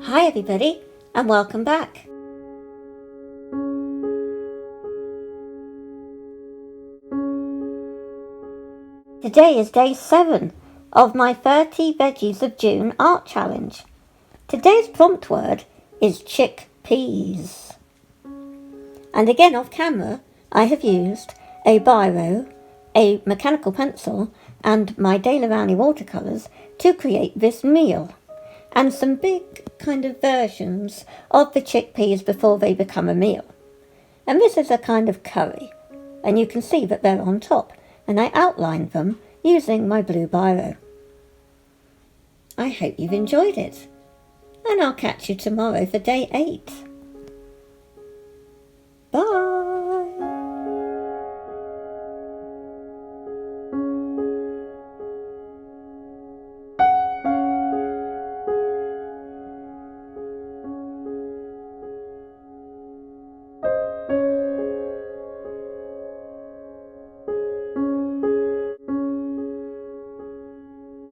Hi everybody, and welcome back. Today is day 7 of my 30 Veggies of June art challenge. Today's prompt word is chickpeas. And again off camera, I have used a biro, a mechanical pencil, and my Daler-Rowney watercolors to create this meal, and some big kind of versions of the chickpeas before they become a meal. And this is a kind of curry, and you can see that they're on top, and I outlined them using my blue biro. I hope you've enjoyed it, and I'll catch you tomorrow for day 8.